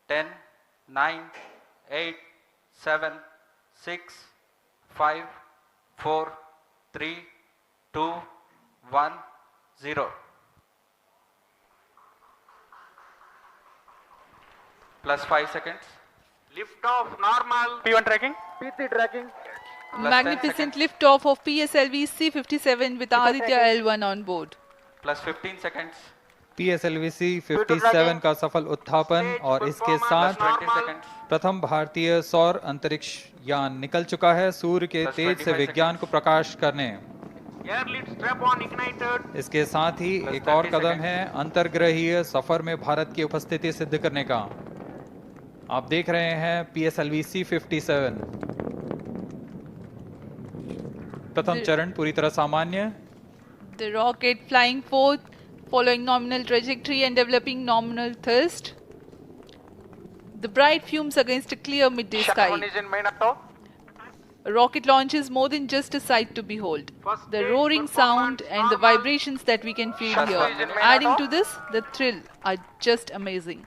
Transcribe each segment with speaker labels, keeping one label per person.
Speaker 1: 10, 9, 8, 7, 6, 5, 4, 3, 2, 1, 0. Plus 5 seconds.
Speaker 2: Lift off normal.
Speaker 3: P1 tracking.
Speaker 4: P3 tracking.
Speaker 1: Plus 10
Speaker 5: Magnificent
Speaker 1: seconds.
Speaker 5: lift-off of PSLV C-57 with Aditya L1 on board.
Speaker 1: Plus 15 seconds.
Speaker 6: PSLV 57 का सफल उत्थापन और इसके साथ
Speaker 1: 20 seconds.
Speaker 6: प्रथम भारतीय सौर अंतरिक्ष यान निकल चुका है सूर्य के
Speaker 1: Plus
Speaker 6: तेज से
Speaker 1: 25
Speaker 6: विज्ञान को प्रकाश करने।
Speaker 2: Air lead strap on ignited.
Speaker 6: इसके साथ ही
Speaker 1: Plus
Speaker 6: एक और
Speaker 1: 30
Speaker 6: कदम
Speaker 1: seconds.
Speaker 6: है अंतर्ग्रहीय सफर में भारत की उपस्थिति सिद्ध करने का। आप देख रहे हैं PSLV C-57 प्रथम चरण पूरी तरह सामान्य।
Speaker 5: The rocket flying forth, following nominal trajectory and developing nominal thrust. The bright fumes against a clear midday
Speaker 3: Shutdown
Speaker 5: sky.
Speaker 3: is in main auto.
Speaker 5: A rocket launch is more than just a sight to behold.
Speaker 2: First
Speaker 5: The
Speaker 2: stage
Speaker 5: roaring
Speaker 2: performance
Speaker 5: sound and the
Speaker 2: normal.
Speaker 5: vibrations that we can feel
Speaker 3: Shutdown is
Speaker 5: here.
Speaker 3: in main
Speaker 5: Adding
Speaker 3: auto.
Speaker 5: to this, the thrill are just amazing.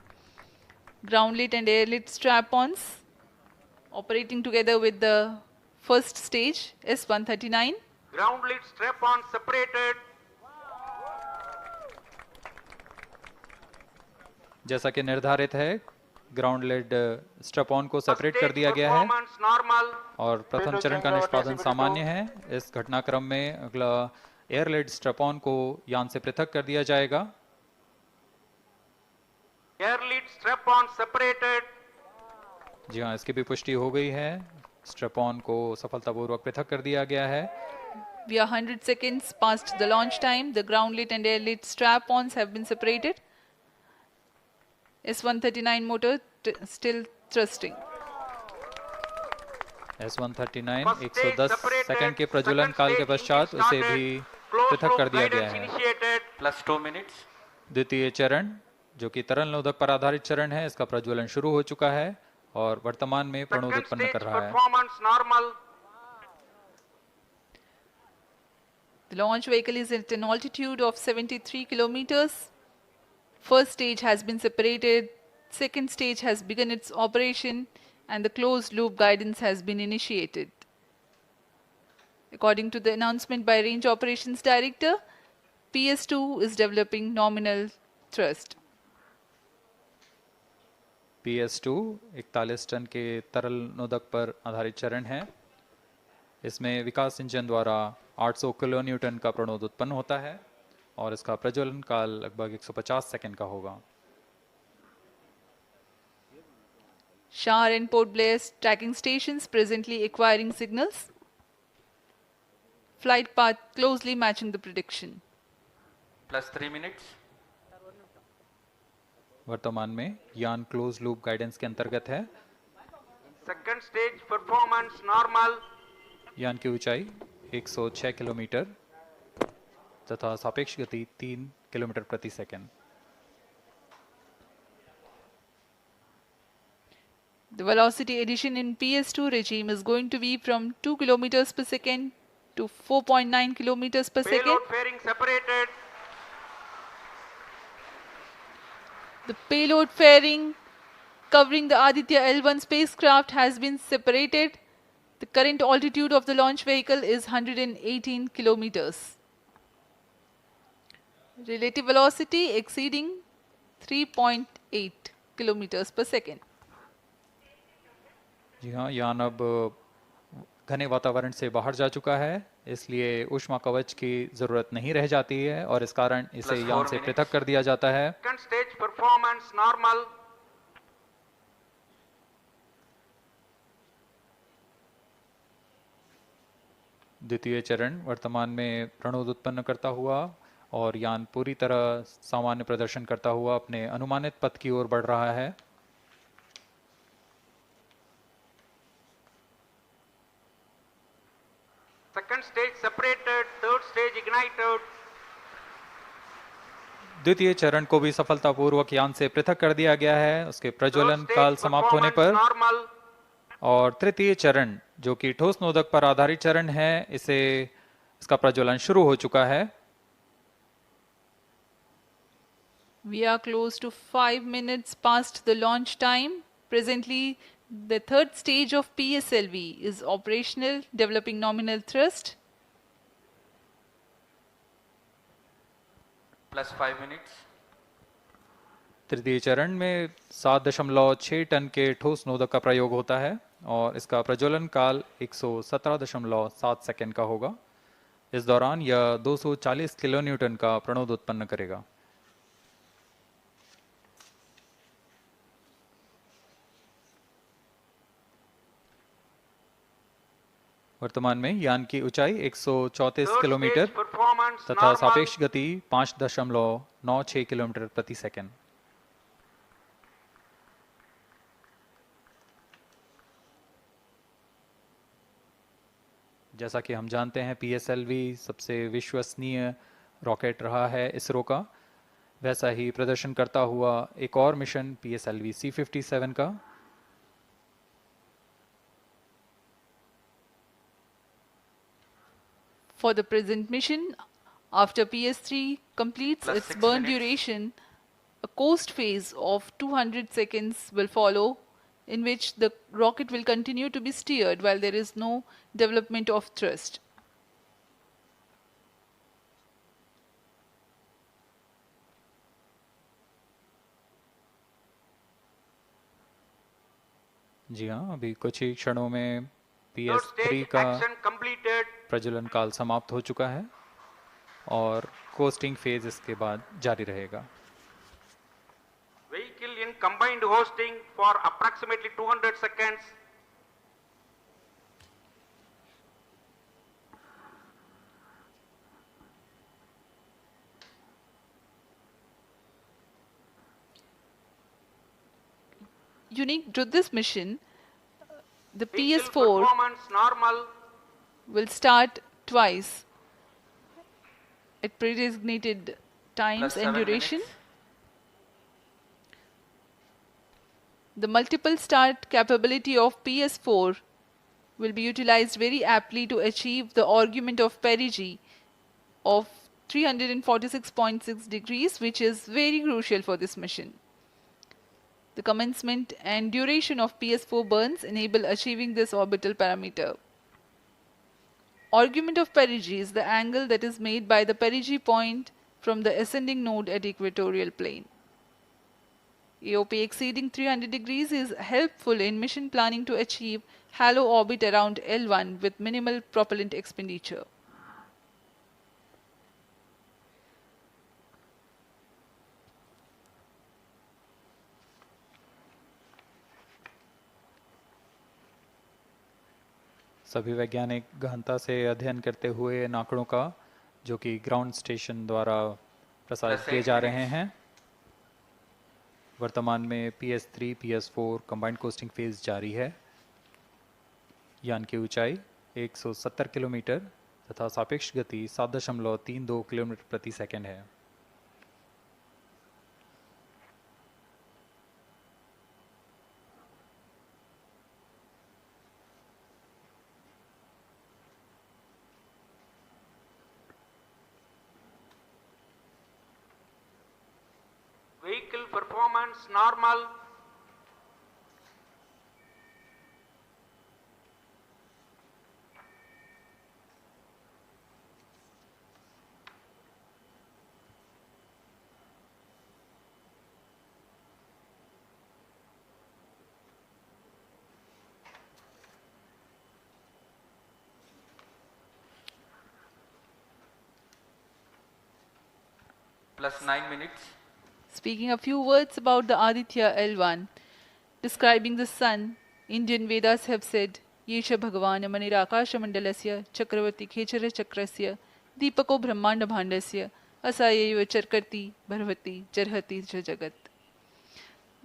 Speaker 5: Ground-lit and air-lit strap-ons operating together with the first stage S-139.
Speaker 2: Ground lead strap on separated.
Speaker 6: जैसा कि निर्धारित है ground lead strap on को
Speaker 2: First
Speaker 6: separate कर
Speaker 2: stage
Speaker 6: दिया गया है
Speaker 2: performance normal.
Speaker 6: और प्रथम चरण का निष्पादन सामान्य है। इस घटनाक्रम में अगला एयर लेड स्ट्रैप ऑन को यान से पृथक कर दिया जाएगा।
Speaker 2: Air lead strap on separated.
Speaker 6: जी हाँ, इसकी भी पुष्टि हो गई है। स्ट्रैप ऑन को सफलतापूर्वक पृथक कर दिया गया है।
Speaker 5: We are 100 seconds past the launch time. The ground-lit and air-lit strap-ons have been separated. S-139 motor still thrusting.
Speaker 6: S-139
Speaker 2: First stage
Speaker 6: 110
Speaker 2: separated.
Speaker 6: Second के प्रज्वलन
Speaker 2: Second
Speaker 6: काल के
Speaker 2: stage
Speaker 6: पश्चात
Speaker 2: engine
Speaker 6: उसे
Speaker 2: started.
Speaker 6: भी
Speaker 2: Closed
Speaker 6: पृथक
Speaker 2: loop
Speaker 6: कर दिया गया
Speaker 2: guidance
Speaker 6: है।
Speaker 2: initiated.
Speaker 1: Plus 2 minutes.
Speaker 6: द्वितीय चरण जो कि तरल नोदक पर आधारित चरण है, इसका प्रज्वलन शुरू हो चुका है और वर्तमान में प्रणोद
Speaker 2: Second
Speaker 6: उत्पन्न
Speaker 2: stage
Speaker 6: कर रहा है।
Speaker 2: performance normal.
Speaker 5: The launch vehicle is at an altitude of 73 kilometers. First stage has been separated. Second stage has begun its operation and the closed loop guidance has been initiated. According to the announcement by Range Operations Director, PS2 is developing nominal thrust.
Speaker 6: PS2 41 ton के तरल नोदक पर आधारित चरण है। इसमें विकास engine द्वारा 800 kilo Newton का प्रणोद उत्पन्न होता है और इसका प्रज्वलन काल लगभग 150 सेकंड का होगा।
Speaker 5: Shar and Port Blair tracking stations presently acquiring signals. Flight path closely matching the prediction.
Speaker 1: Plus 3 minutes.
Speaker 6: वर्तमान में यान क्लोज लूप गाइडेंस के अंतर्गत है।
Speaker 2: Second stage performance normal.
Speaker 6: यान की ऊंचाई 106 किलोमीटर तथा सापेक्ष गति 3 किलोमीटर प्रति second.
Speaker 5: The velocity addition in PS2 regime is going to be from 2 kilometers per second to 4.9 kilometers per second.
Speaker 2: Payload fairing separated.
Speaker 5: The payload fairing covering the Aditya L1 spacecraft has been separated. The current altitude of the launch vehicle is 118 kilometers. Relative velocity exceeding 3.8 kilometers per second.
Speaker 6: जी हाँ, यान अब घने वातावरण से बाहर जा चुका है, इसलिए ऊष्मा कवच की जरूरत नहीं रह जाती है और इस कारण इसे
Speaker 1: Plus
Speaker 6: यान
Speaker 1: 4
Speaker 6: से
Speaker 1: minutes.
Speaker 6: पृथक कर दिया जाता है।
Speaker 2: Second stage performance normal.
Speaker 6: द्वितीय चरण वर्तमान में प्रणोद उत्पन्न करता हुआ और यान पूरी तरह सामान्य प्रदर्शन करता हुआ अपने अनुमानित पथ की ओर बढ़ रहा है।
Speaker 2: Second stage separated. Third stage ignited.
Speaker 6: द्वितीय चरण को भी सफलतापूर्वक यान से पृथक कर दिया गया है उसके प्रज्वलन
Speaker 2: Third
Speaker 6: काल
Speaker 2: stage
Speaker 6: समाप्त होने
Speaker 2: performance
Speaker 6: पर।
Speaker 2: normal.
Speaker 6: और तृतीय चरण जो कि ठोस नोदक पर आधारित चरण है, इसका प्रज्वलन शुरू हो चुका है।
Speaker 5: We are close to 5 minutes past the launch time. Presently, the third stage of PSLV is operational, developing nominal thrust.
Speaker 1: Plus 5 minutes.
Speaker 6: तृतीय चरण में 7.6 टन के ठोस नोदक का प्रयोग होता है और इसका प्रज्वलन काल 117.7 सेकंड का होगा। इस दौरान यह 240 किलोन्यूटन का प्रणोद उत्पन्न करेगा। वर्तमान में यान की ऊंचाई 134
Speaker 2: Third
Speaker 6: किलोमीटर
Speaker 2: stage performance
Speaker 6: तथा
Speaker 2: normal.
Speaker 6: सापेक्ष गति 5.96 किलोमीटर प्रति सेकंड। जैसा कि हम जानते हैं PSLV सबसे विश्वसनीय रॉकेट रहा है इसरो का, वैसा ही प्रदर्शन करता हुआ एक और मिशन PSLV C57 का।
Speaker 5: For the present mission, after PS3 completes
Speaker 1: Plus
Speaker 5: its
Speaker 1: 6
Speaker 5: burn
Speaker 1: minutes.
Speaker 5: duration, a coast phase of 200 seconds will follow, in which the rocket will continue to be steered while there is no development of thrust.
Speaker 6: जी हाँ, अभी कुछ ही क्षणों में
Speaker 2: Third
Speaker 6: PS3
Speaker 2: stage
Speaker 6: का
Speaker 2: action completed.
Speaker 6: प्रज्वलन काल समाप्त हो चुका है और कोस्टिंग फेज इसके बाद जारी रहेगा।
Speaker 2: Vehicle in combined hosting for approximately 200 seconds.
Speaker 5: Unique to this mission, the
Speaker 2: Vehicle
Speaker 5: PS4
Speaker 2: performance normal.
Speaker 5: will start twice at pre-designated times
Speaker 1: Plus
Speaker 5: and
Speaker 1: 7
Speaker 5: duration.
Speaker 1: minutes.
Speaker 5: The multiple start capability of PS4 will be utilized very aptly to achieve the argument of perigee of 346.6 degrees, which is very crucial for this mission. The commencement and duration of PS4 burns enable achieving this orbital parameter. Argument of perigee is the angle that is made by the perigee point from the ascending node at equatorial plane. AOP exceeding 300 degrees is helpful in mission planning to achieve halo orbit around L1 with minimal propellant expenditure.
Speaker 6: सभी वैज्ञानिक गहनता से अध्ययन करते हुए इन आंकड़ों का, जो कि ग्राउंड स्टेशन द्वारा प्रसारित
Speaker 1: Plus
Speaker 6: किए
Speaker 1: 8
Speaker 6: जा रहे
Speaker 1: minutes.
Speaker 6: हैं। वर्तमान में PS3 PS4 combined costing phase जारी है। यान की ऊंचाई 170 किलोमीटर तथा सापेक्ष गति 7.32 किलोमीटर प्रति सेकंड है।
Speaker 2: Vehicle performance normal.
Speaker 1: Plus 9 minutes.
Speaker 5: Speaking a few words about the Aditya L1, describing the sun, Indian Vedas have said, Yesha Bhagavan Manirakash Mandalasya Chakravati Khechara Chakrasya Deepako Brahmanda Bhandasya Asayeva Charkarti Bharvati Jarhati Jagat.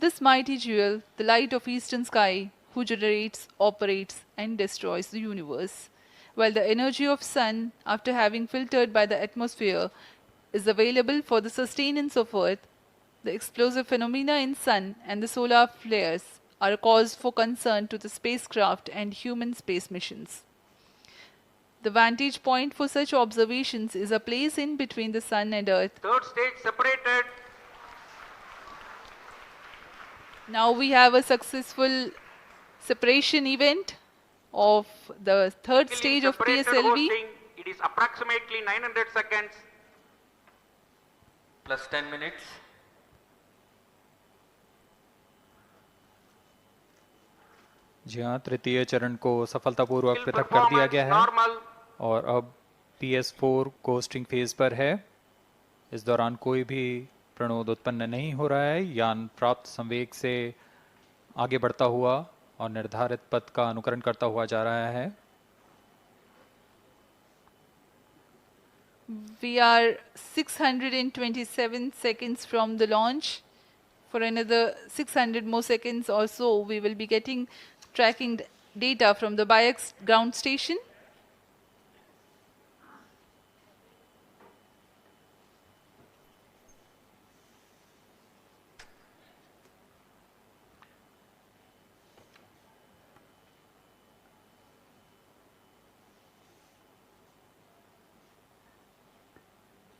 Speaker 5: This mighty jewel, the light of eastern sky, who generates, operates and destroys the universe, while the energy of sun, after having filtered by the atmosphere, is available for the sustenance of earth, the explosive phenomena in sun and the solar flares are a cause for concern to the spacecraft and human space missions. The vantage point for such observations is a place in between the sun and earth.
Speaker 2: Third stage separated.
Speaker 5: Now we have a successful separation event of the third
Speaker 2: Vehicle
Speaker 5: stage
Speaker 2: is
Speaker 5: of
Speaker 2: separated
Speaker 5: PSLV.
Speaker 2: hosting. It is approximately 900 seconds.
Speaker 1: plus 10 minutes.
Speaker 6: जी हाँ, तृतीय चरण को सफलतापूर्वक
Speaker 2: Vehicle
Speaker 6: पृथक कर दिया
Speaker 2: performance
Speaker 6: गया है
Speaker 2: normal.
Speaker 6: और अब PS4 कोस्टिंग फेज पर है। इस दौरान कोई भी प्रणोद उत्पन्न नहीं हो रहा है। यान प्राप्त संवेग से आगे बढ़ता हुआ और निर्धारित पथ का अनुकरण करता हुआ जा रहा है।
Speaker 5: We are 627 seconds from the launch. For another 600 more seconds or so, we will be getting tracking data from the BIAX ground station.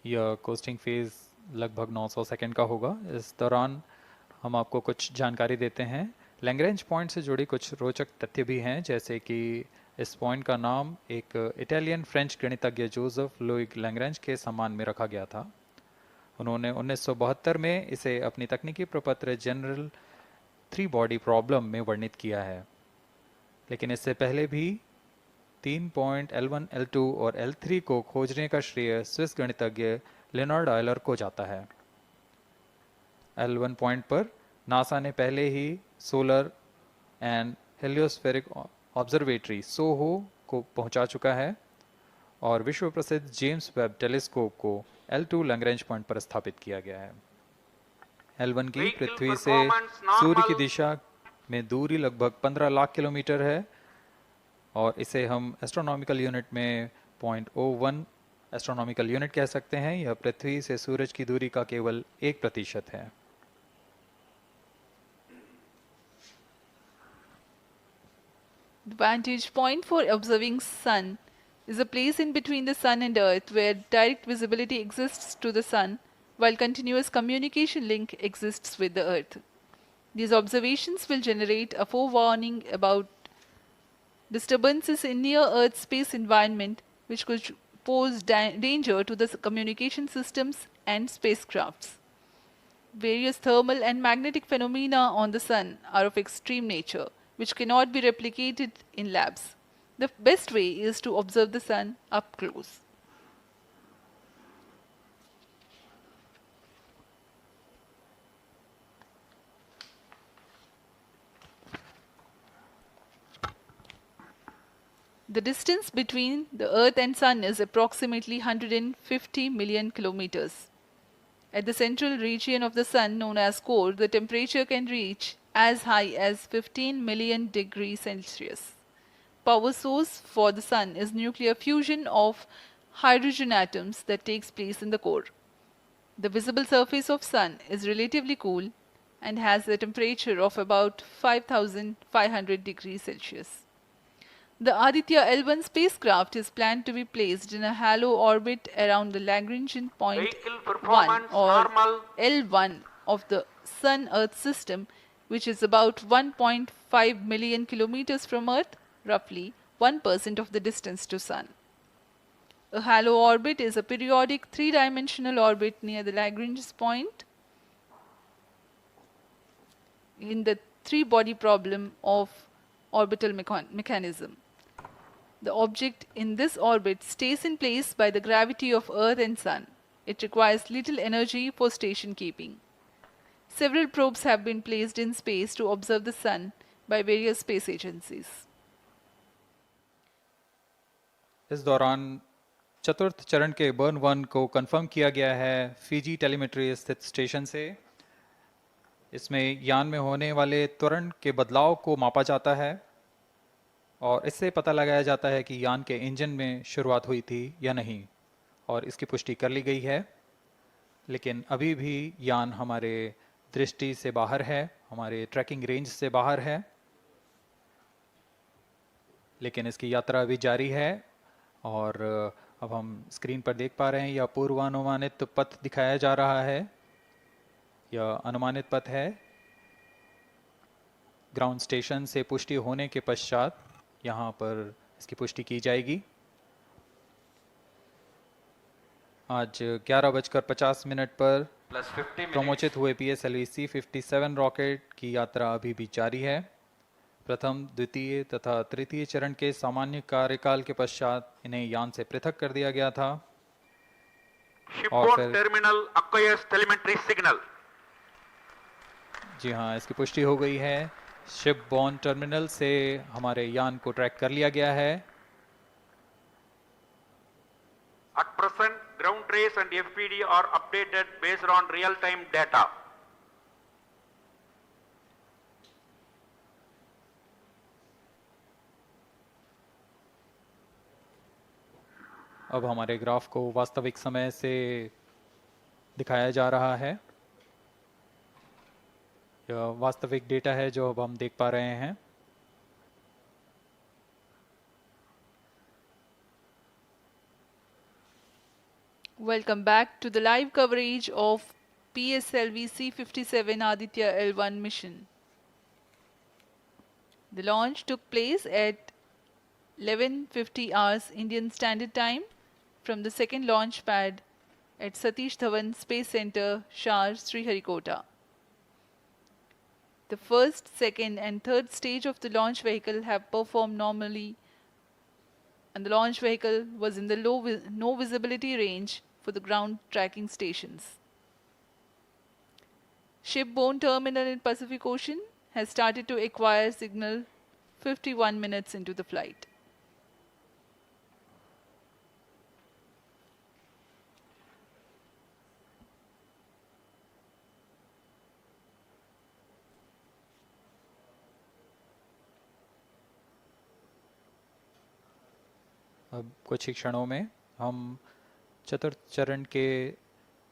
Speaker 6: यह कोस्टिंग फेज लगभग 900 सेकंड का होगा। इस दौरान हम आपको कुछ जानकारी देते हैं। लैग्रेंज पॉइंट से जुड़ी कुछ रोचक तथ्य भी हैं, जैसे कि इस पॉइंट का नाम एक इटालियन फ्रेंच गणितज्ञ जोसेफ लुइग लैग्रेंज के सम्मान में रखा गया था। उन्होंने 1972 में इसे अपनी तकनीकी प्रपत्र जनरल 3 बॉडी प्रॉब्लम में वर्णित किया है, लेकिन इससे पहले भी 3 पॉइंट L1, L2 और L3 को खोजने का श्रेय स्विस गणितज्ञ लियोनार्ड आयलर को जाता है। L1 पॉइंट पर नासा ने पहले ही सोलर एंड हेलियोस्फेरिक ऑब्जर्वेटरी सोहो को पहुंचा चुका है और विश्व प्रसिद्ध जेम्स वेब टेलीस्कोप को L2 लैग्रेंज पॉइंट पर स्थापित किया गया है। L1 की
Speaker 2: Vehicle
Speaker 6: पृथ्वी से
Speaker 2: performance normal.
Speaker 6: सूर्य की दिशा में दूरी लगभग 15 लाख किलोमीटर है और इसे हम एस्ट्रोनॉमिकल यूनिट में 0.01 एस्ट्रोनॉमिकल यूनिट कह सकते हैं। यह पृथ्वी से सूरज की दूरी का केवल 1% है।
Speaker 5: The vantage point for observing sun is a place in between the sun and earth where direct visibility exists to the sun while continuous communication link exists with the earth. These observations will generate a forewarning about disturbances in near earth space environment which could pose danger to the communication systems and spacecrafts. Various thermal and magnetic phenomena on the sun are of extreme nature, which cannot be replicated in labs. The best way is to observe the sun up close. The distance between the Earth and Sun is approximately 150 million kilometers. At the central region of the Sun, known as core, the temperature can reach as high as 15 million degrees Celsius. Power source for the Sun is nuclear fusion of hydrogen atoms that takes place in the core. The visible surface of Sun is relatively cool and has a temperature of about 5,500 degrees Celsius. The Aditya L1 spacecraft is planned to be placed in a halo orbit around the Lagrangian point
Speaker 2: Vehicle
Speaker 5: 1
Speaker 2: performance
Speaker 5: or
Speaker 2: normal.
Speaker 5: L1 of the Sun-Earth system, which is about 1.5 million kilometers from Earth, roughly 1% of the distance to Sun. A halo orbit is a periodic three-dimensional orbit near the Lagrange point in the three-body problem of orbital mechanism. The object in this orbit stays in place by the gravity of Earth and Sun. It requires little energy for station keeping. Several probes have been placed in space to observe the Sun by various space agencies.
Speaker 6: इस दौरान चतुर्थ चरण के burn 1 को confirm किया गया है Fiji telemetry स्थित स्टेशन से। इसमें यान में होने वाले त्वरण के बदलाव को मापा जाता है और इससे पता लगाया जाता है कि यान के इंजन में शुरुआत हुई थी या नहीं, और इसकी पुष्टि कर ली गई है। लेकिन अभी भी यान हमारे दृष्टि से बाहर है, हमारे ट्रैकिंग रेंज से बाहर है, लेकिन इसकी यात्रा अभी जारी है। और अब हम स्क्रीन पर देख पा रहे हैं यह पूर्वानुमानित पथ दिखाया जा रहा है। यह अनुमानित पथ है ग्राउंड स्टेशन से पुष्टि होने के पश्चात यहाँ पर इसकी पुष्टि की जाएगी। आज 11:50 पर
Speaker 1: plus 50 minutes.
Speaker 6: प्रमोचित हुए PSLV C-57 रॉकेट की यात्रा अभी भी जारी है। प्रथम, द्वितीय तथा तृतीय चरण के सामान्य कार्यकाल के पश्चात इन्हें यान से पृथक कर दिया गया था।
Speaker 2: Shipboard terminal acquires telemetry signal.
Speaker 6: जी हाँ, इसकी पुष्टि हो गई है। शिपबोर्न टर्मिनल से हमारे यान को ट्रैक कर लिया गया है।
Speaker 2: At present, ground trace and FPD are updated based on real-time data.
Speaker 6: अब हमारे ग्राफ को वास्तविक समय से दिखाया जा रहा है। यह वास्तविक डेटा है जो अब हम देख पा रहे हैं।
Speaker 5: Welcome back to the live coverage of PSLV C-57 Aditya L1 mission. The launch took place at 11:50 hours Indian Standard Time from the second launch pad at Satish Dhawan Space Center, Shar, Sriharikota. The first, second and third stage of the launch vehicle have performed normally, and the launch vehicle was in the no visibility range for the ground tracking stations. Shipborne terminal in Pacific Ocean has started to acquire signal 51 minutes into the flight.
Speaker 6: अब कुछ ही क्षणों में हम चतुर्थ चरण के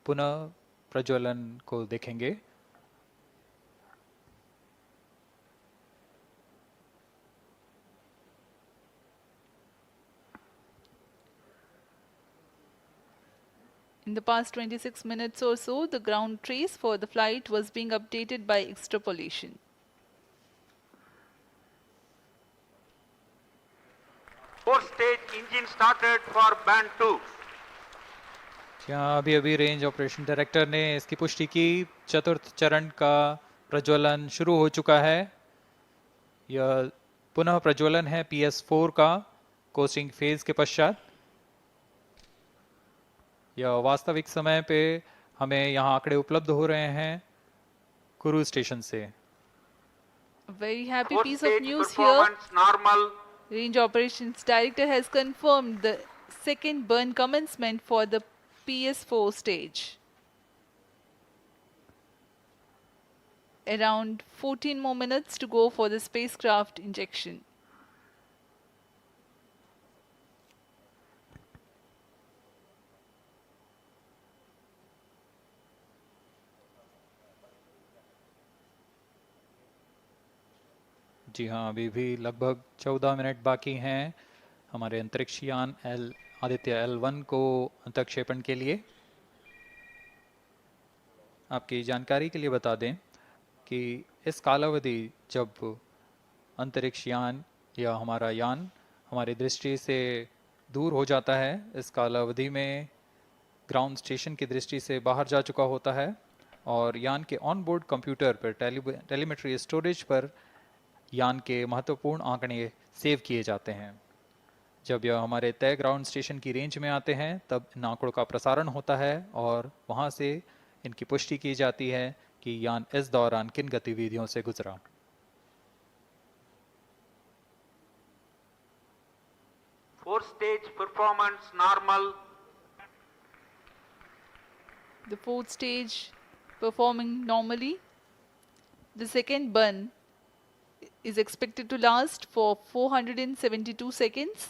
Speaker 6: पुनः प्रज्वलन को देखेंगे।
Speaker 5: In the past 26 minutes or so, the ground trace for the flight was being updated by extrapolation.
Speaker 2: Four-stage engine started for band 2.
Speaker 6: यहाँ अभी अभी रेंज ऑपरेशन डायरेक्टर ने इसकी पुष्टि की। चतुर्थ चरण का प्रज्वलन शुरू हो चुका है। यह पुनः प्रज्वलन है PS4 का कोस्टिंग फेज के पश्चात। यह वास्तविक समय पे हमें यहाँ आंकड़े उपलब्ध हो रहे हैं क्रूज स्टेशन से।
Speaker 5: A very happy piece of
Speaker 2: Four-stage
Speaker 5: news here.
Speaker 2: performance normal.
Speaker 5: Range Operations Director has confirmed the second burn commencement for the PS4 stage. Around 14 more minutes to go for the spacecraft injection.
Speaker 6: जी हाँ, अभी भी लगभग 14 minute बाकी हैं हमारे अंतरिक्ष यान Aditya L1 को अंतक्षेपण के लिए। आपकी जानकारी के लिए बता दें कि इस कालावधि जब अंतरिक्ष यान या हमारा यान हमारी दृष्टि से दूर हो जाता है, इस कालावधि में ग्राउंड स्टेशन की दृष्टि से बाहर जा चुका होता है और यान के ऑन बोर्ड कंप्यूटर पर टेलीमेट्री स्टोरेज पर यान के महत्वपूर्ण आंकड़े सेव किए जाते हैं। जब यह हमारे तय ग्राउंड स्टेशन की रेंज में आते हैं तब इन आंकड़ों का प्रसारण होता है और वहां से इनकी पुष्टि की जाती है कि यान इस दौरान किन गतिविधियों से गुजरा।
Speaker 2: Four-stage performance normal.
Speaker 5: The fourth stage performing normally. The second burn is expected to last for 472 seconds.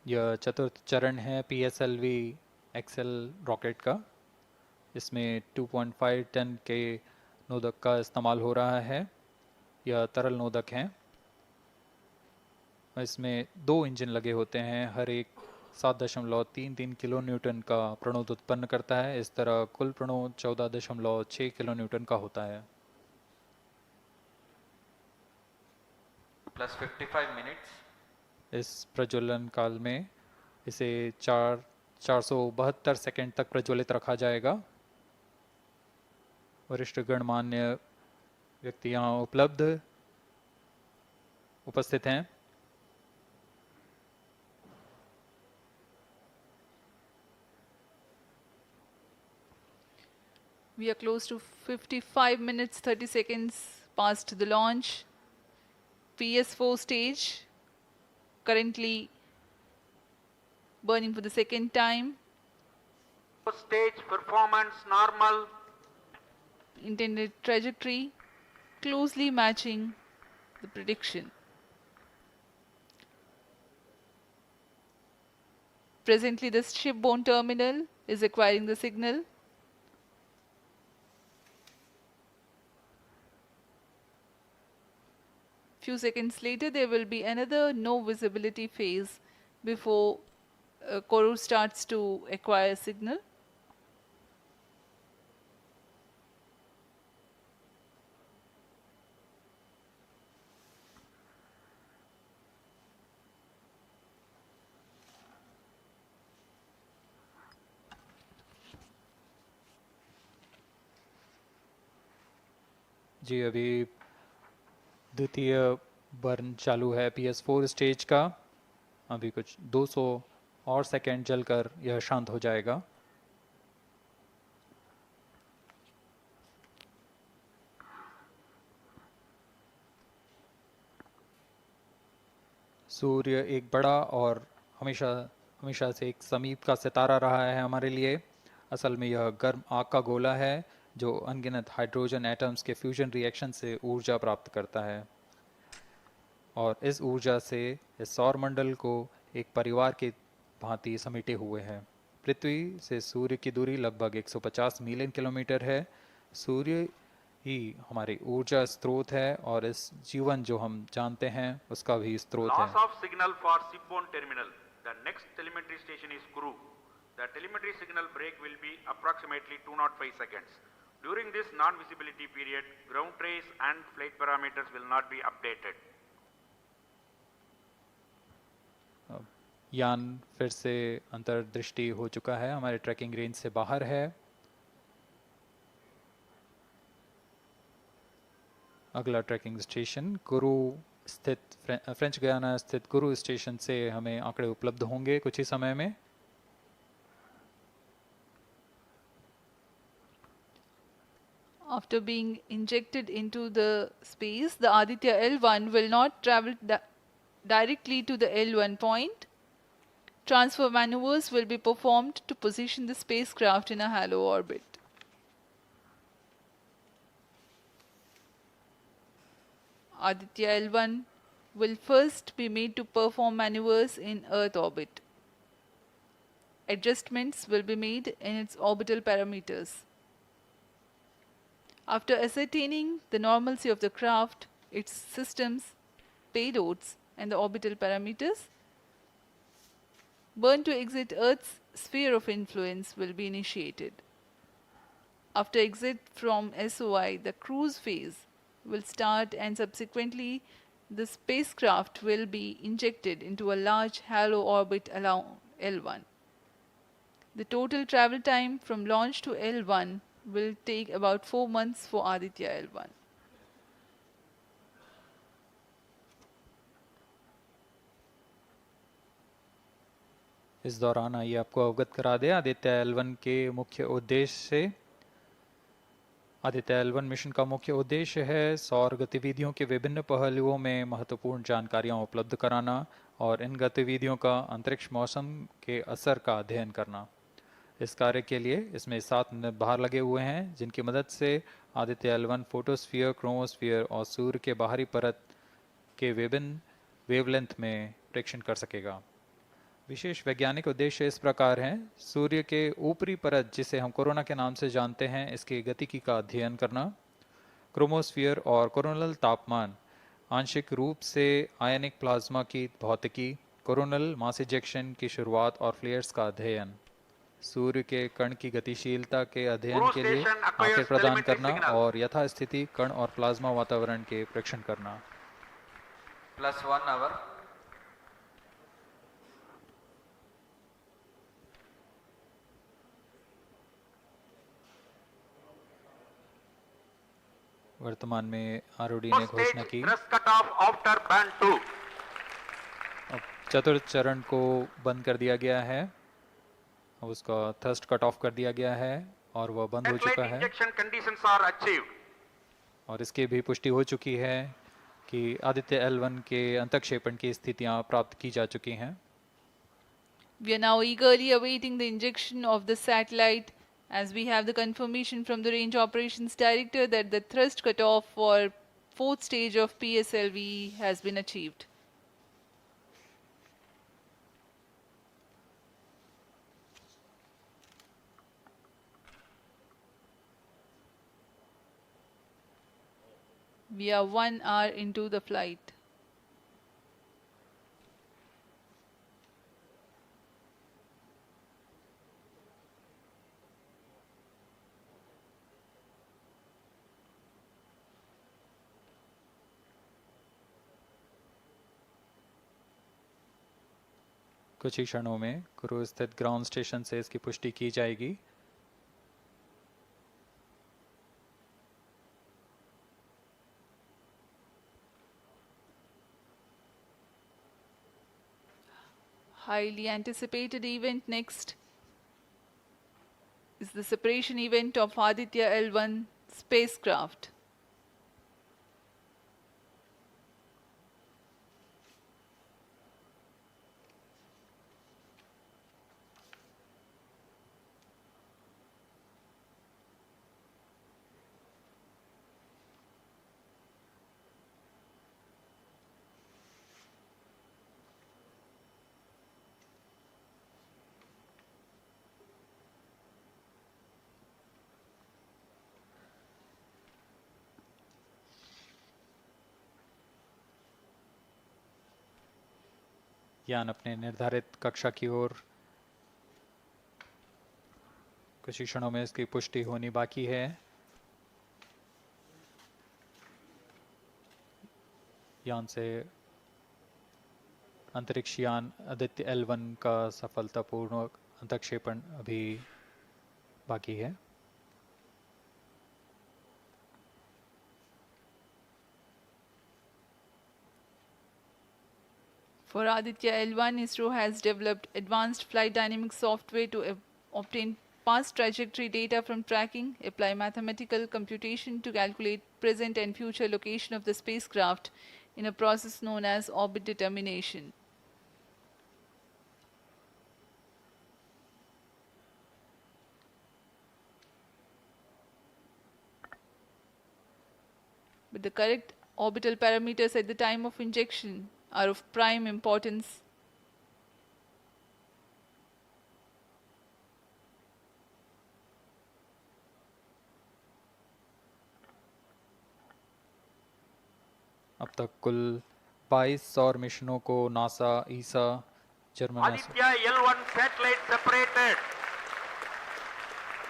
Speaker 6: यह चतुर्थ चरण है PSLV XL रॉकेट का। इसमें 2.5 टन के नोदक का इस्तेमाल हो रहा है। यह तरल नोदक हैं। इसमें 2 इंजन लगे होते हैं हर एक 7.33 किलो न्यूटन का प्रणोद उत्पन्न करता है। इस तरह कुल प्रणोद 14.6 किलो न्यूटन का होता है।
Speaker 1: plus 55 minutes.
Speaker 6: इस प्रज्वलन काल में इसे 472 सेकंड तक प्रज्वलित रखा जाएगा। वरिष्ठ गणमान्य व्यक्ति यहाँ उपस्थित हैं।
Speaker 5: We are close to 55 minutes 30 seconds past the launch. PS4 stage currently burning for the second time.
Speaker 2: Stage performance normal.
Speaker 5: Intended trajectory closely matching the prediction. Presently, the shipborne terminal is acquiring the signal. Few seconds later, there will be another no visibility phase before Koru starts to acquire signal.
Speaker 6: जी, अभी द्वितीय burn चालू है PS4 stage का। अभी कुछ 200 और second जलकर यह शांत हो जाएगा। सूर्य एक बड़ा और हमेशा से एक समीप का सितारा रहा है हमारे लिए। असल में यह गर्म आग का गोला है जो अनगिनत हाइड्रोजन एटम्स के फ्यूजन रिएक्शन से ऊर्जा प्राप्त करता है, और इस ऊर्जा से इस सौर मंडल को एक परिवार के भांति समेटे हुए है। पृथ्वी से सूर्य की दूरी लगभग 150 मिलियन किलोमीटर है। सूर्य ही हमारी ऊर्जा स्रोत है और इस जीवन जो हम जानते हैं उसका भी स्रोत है।
Speaker 2: Loss of signal for shipborne terminal. The next telemetry station is Kuru. The telemetry signal break will be approximately 205 seconds. During this non-visibility period, ground trace and flight parameters will not be updated.
Speaker 6: यान फिर से अंतर्दृष्टि हो चुका है, हमारे trekking range से बाहर है। अगला ट्रैकिंग स्टेशन गुरु स्थित फ्रेंच गयाना स्थित गुरु स्टेशन से हमें आंकड़े उपलब्ध होंगे कुछ ही समय में।
Speaker 5: After being injected into the space, the Aditya L1 will not travel directly to the L1 point. Transfer maneuvers will be performed to position the spacecraft in a halo orbit. Aditya L1 will first be made to perform maneuvers in Earth orbit. Adjustments will be made in its orbital parameters. After ascertaining the normalcy of the craft, its systems, payloads, and the orbital parameters, burn to exit Earth's sphere of influence will be initiated. After exit from SOI, the cruise phase will start, and subsequently the spacecraft will be injected into a large halo orbit along L1. The total travel time from launch to L1 will take about 4 months for Aditya L1.
Speaker 6: इस दौरान आइए आपको अवगत करा दें Aditya L1 के मुख्य उद्देश्य से। आदित्य L1 मिशन का मुख्य उद्देश्य है सौर गतिविधियों के विभिन्न पहलुओं में महत्वपूर्ण जानकारियां उपलब्ध कराना और इन गतिविधियों का अंतरिक्ष मौसम के असर का अध्ययन करना। इस कार्य के लिए इसमें 7 भार लगे हुए हैं जिनकी मदद से आदित्य L1 फोटोस्फीयर, क्रोमोस्फीयर और सूर्य के बाहरी परत के विभिन्न वेवलेंथ में प्रेक्षण कर सकेगा। विशेष वैज्ञानिक उद्देश्य इस प्रकार हैं: सूर्य के ऊपरी परत जिसे हम कोरोना के नाम से जानते हैं इसकी गतिकी का अध्ययन करना, क्रोमोस्फीयर और कोरोनल तापमान, आंशिक रूप से आयनिक प्लाज्मा की भौतिकी, कोरोनल मास इजेक्शन की शुरुआत और फ्लेयर्स का अध्ययन, सूर्य के कण की गतिशीलता के अध्ययन
Speaker 2: Guru
Speaker 6: के लिए
Speaker 2: station
Speaker 6: आंकड़े
Speaker 2: acquires
Speaker 6: प्रदान
Speaker 2: telemetry
Speaker 6: करना
Speaker 2: signal.
Speaker 6: और यथास्थिति कण और प्लाज्मा वातावरण के परीक्षण करना।
Speaker 1: plus 1 hour,
Speaker 6: वर्तमान में आरओडी ने
Speaker 2: First
Speaker 6: घोषणा
Speaker 2: stage
Speaker 6: की।
Speaker 2: thrust cutoff after band 2.
Speaker 6: अब चतुर्थ चरण को बंद कर दिया गया है, अब उसका थ्रस्ट कट ऑफ कर दिया गया है और वह बंद हो
Speaker 2: Satellite
Speaker 6: चुका है।
Speaker 2: injection conditions are achieved.
Speaker 6: और इसकी भी पुष्टि हो चुकी है कि आदित्य L1 के अंतक्षेपण की स्थितियां प्राप्त की जा चुकी हैं।
Speaker 5: We are now eagerly awaiting the injection of the satellite as we have the confirmation from the Range Operations Director that the thrust cutoff for fourth stage of PSLV has been achieved. We are 1 hour into the flight.
Speaker 6: कुछ ही क्षणों में कुरु स्थित ground station से इसकी पुष्टि की जाएगी।
Speaker 5: Highly anticipated event next is the separation event of Aditya L1 spacecraft.
Speaker 6: यान अपने निर्धारित कक्षा की ओर, कुछ ही क्षणों में इसकी पुष्टि होनी बाकी है। यान से अंतरिक्ष यान आदित्य L1 का सफलतापूर्ण अंतक्षेपण अभी बाकी है।
Speaker 5: For Aditya L1, ISRO has developed advanced flight dynamic software to obtain past trajectory data from tracking, apply mathematical computation to calculate present and future location of the spacecraft in a process known as orbit determination. But the correct orbital parameters at the time of injection are of prime importance.
Speaker 6: अब तक कुल 22 सौर मिशनों को NASA, ईसा, German
Speaker 2: Aditya L1 satellite separated.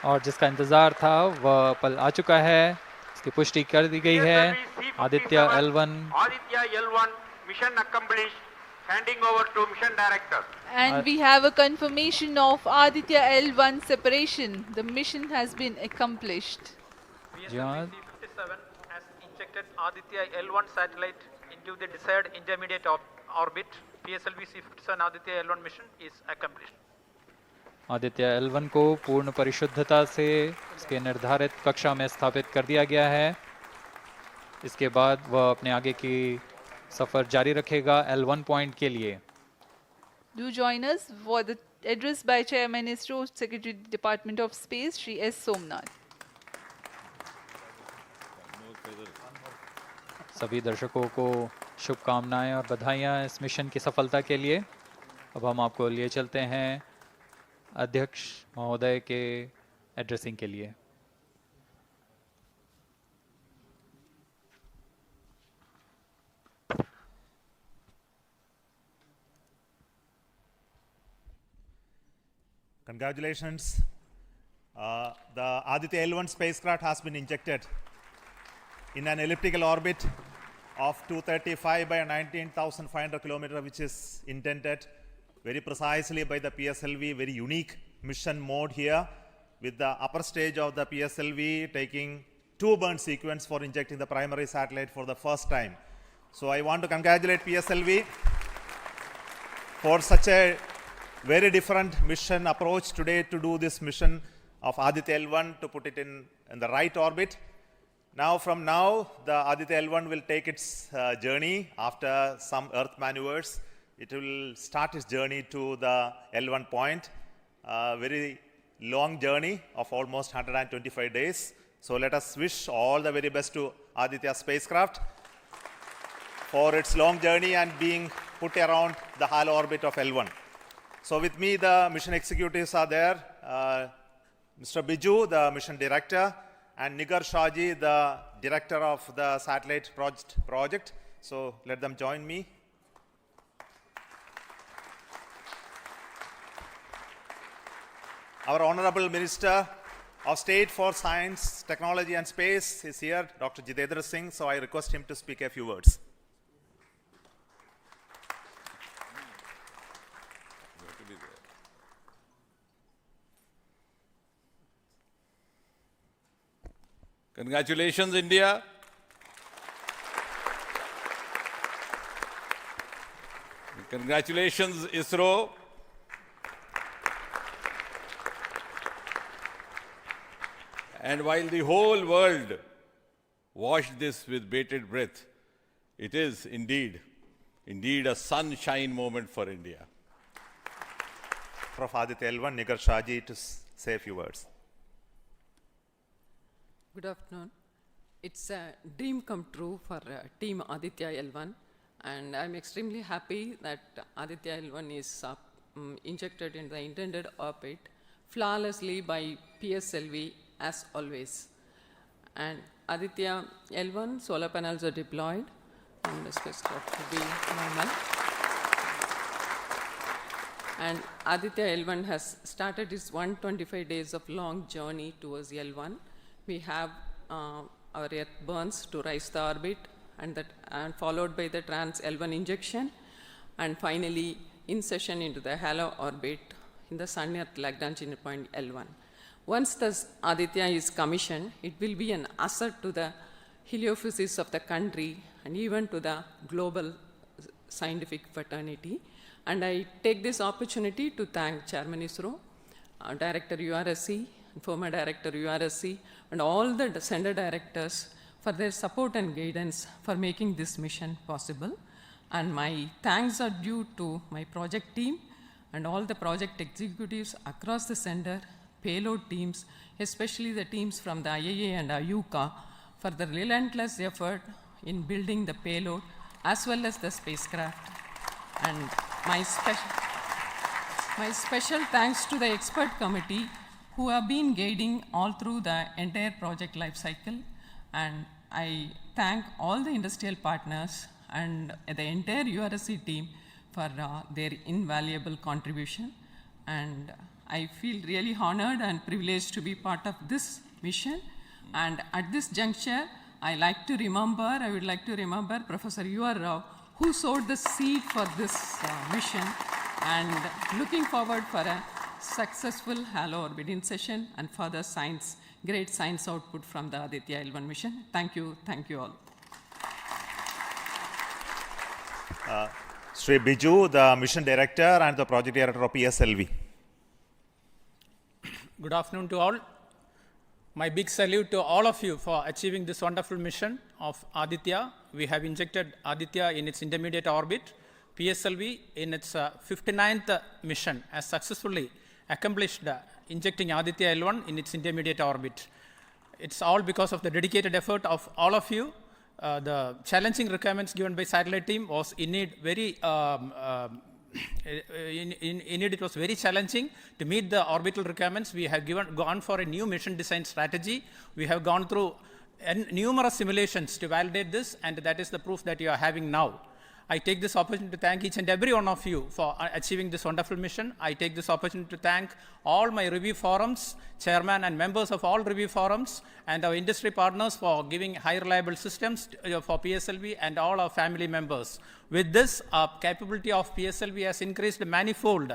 Speaker 6: और जिसका इंतजार था वह पल आ चुका है। इसकी पुष्टि कर दी गई है।
Speaker 2: PSLV
Speaker 6: Aditya
Speaker 2: C57,
Speaker 6: L1
Speaker 2: Aditya L1 mission accomplished. Handing over to mission director.
Speaker 5: And we have a confirmation of Aditya L1 separation. The mission has been accomplished.
Speaker 6: John.
Speaker 3: PSLV C57 has injected Aditya L1 satellite into the desired intermediate orbit. PSLV C57 Aditya L1 mission is accomplished.
Speaker 6: Aditya L1 को पूर्ण परिशुद्धता से इसके निर्धारित कक्षा में स्थापित कर दिया गया है। इसके बाद वह अपने आगे की सफर जारी रखेगा L1 पॉइंट के लिए।
Speaker 5: Do join us for the address by Chairman ISRO Secretary Department of Space Shri S. Somnath.
Speaker 6: सभी दर्शकों को शुभकामनाएं और बधाइयां इस मिशन की सफलता के लिए। अब हम आपको लिए चलते हैं अध्यक्ष महोदय के एड्रेसिंग के लिए।
Speaker 4: Congratulations. The Aditya L1 spacecraft has been injected in an elliptical orbit of 235 by 19,500 kilometers, which is intended very precisely by the PSLV, very unique mission mode here, with the upper stage of the PSLV taking 2 burn sequence for injecting the primary satellite for the first time. So I want to congratulate PSLV for such a very different mission approach today to do this mission of Aditya L1 to put it in the right orbit. Now, from now, the Aditya L1 will take its journey after some Earth maneuvers. It will start its journey to the L1 point, very long journey of almost 125 days. So let us wish all the very best to Aditya spacecraft for its long journey and being put around the halo orbit of L1. So with me, the mission executives are there. Mr. Biju, the mission director, and Nigar Shaji, the director of the satellite project. So let them join me. Our Honorable Minister of State for Science, Technology and Space is here, Dr. Jitendra Singh. So I request him to speak a few words.
Speaker 7: Congratulations, India. Congratulations, ISRO. And while the whole world watched this with bated breath, it is indeed a sunshine moment for India.
Speaker 4: Prof. Aditya L1, Nigar Shaji to say a few words.
Speaker 8: Good afternoon. It's a dream come true for Team Aditya L1, and I'm extremely happy that Aditya L1 is injected in the intended orbit flawlessly by PSLV as always. And Aditya L1 solar panels are deployed, and the spacecraft will be normal. And Aditya L1 has started its 125 days of long journey towards L1. We have our Earth burns to rise the orbit, and followed by the trans L1 injection, and finally insertion into the halo orbit in the Sun Earth Lagrange point L1. Once the Aditya is commissioned, it will be an asset to the heliophysics of the country and even to the global scientific fraternity. And I take this opportunity to thank Chairman ISRO, Director URSC, former Director URSC, and all the center directors for their support and guidance for making this mission possible. And my thanks are due to my project team and all the project executives across the center, payload teams, especially the teams from the IAA and IUCA, for the relentless effort in building the payload as well as the spacecraft. And my special thanks to the expert committee who have been guiding all through the entire project life cycle. And I thank all the industrial partners and the entire URSC team for their invaluable contribution. And I feel really honored and privileged to be part of this mission. And at this juncture, I would like to remember Professor U.R. Rao, who sowed the seed for this mission, and looking forward for a successful halo orbit insertion and further great science output from the Aditya L1 mission. Thank you all.
Speaker 4: Sri Biju, the mission director and the project director of PSLV.
Speaker 9: Good afternoon to all. My big salute to all of you for achieving this wonderful mission of Aditya. We have injected Aditya in its intermediate orbit. PSLV in its 59th mission has successfully accomplished injecting Aditya L1 in its intermediate orbit. It's all because of the dedicated effort of all of you. The challenging requirements given by satellite team was indeed very it was very challenging to meet the orbital requirements. We have gone for a new mission design strategy. We have gone through numerous simulations to validate this, and that is the proof that you are having now. I take this opportunity to thank each and every one of you for achieving this wonderful mission. I take this opportunity to thank all my review forums, chairman and members of all review forums, and our industry partners for giving high reliable systems for PSLV, and all our family members. With this, our capability of PSLV has increased manifold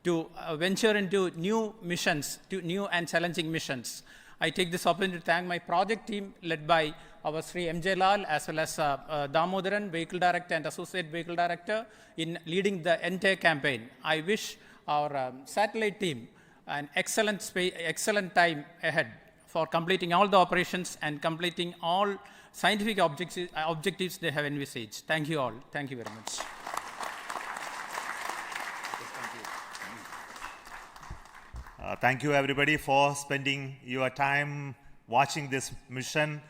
Speaker 9: to venture into new missions, to new and challenging missions. I take this opportunity to thank my project team led by our Sri M.J. Lal, as well as Damodaran, Vehicle Director and Associate Vehicle Director, in leading the entire campaign. I wish our satellite team an excellent time ahead for completing all the operations and completing all scientific objectives they have envisaged. Thank you all. Thank you very much.
Speaker 4: Thank you everybody for spending your time watching this mission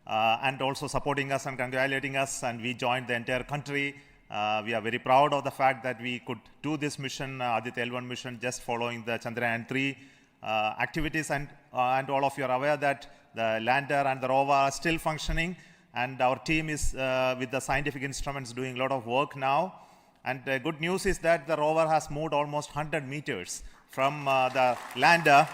Speaker 4: and also supporting us and congratulating us, and we joined the entire country. We are very proud of the fact that we could do this mission, Aditya L1 mission, just following the Chandrayaan-3 activities, and all of you are aware that the lander and the rover are still functioning, and our team is with the scientific instruments doing a lot of work now. And the good news is that the rover has moved almost 100 meters from the lander,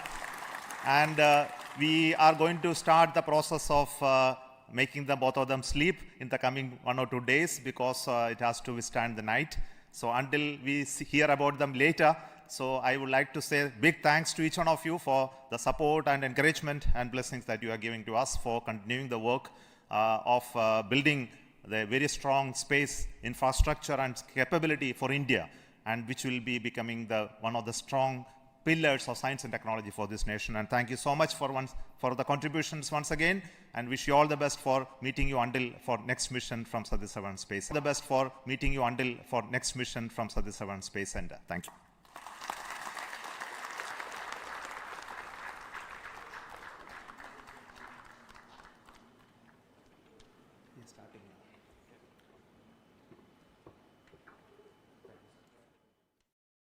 Speaker 4: and we are going to start the process of making both of them sleep in the coming 1 or 2 days, because it has to withstand the night. So until we hear about them later, so I would like to say big thanks to each one of you for the support and encouragement and blessings that you are giving to us for continuing the work of building the very strong space infrastructure and capability for India, and which will be becoming one of the strong pillars of science and technology for this nation. And thank you so much for the contributions once again, and wish you all the best for meeting you until for next mission from Satish Dhawan Space. The best for meeting you until for next mission from Satish Dhawan Space Center. Thank you.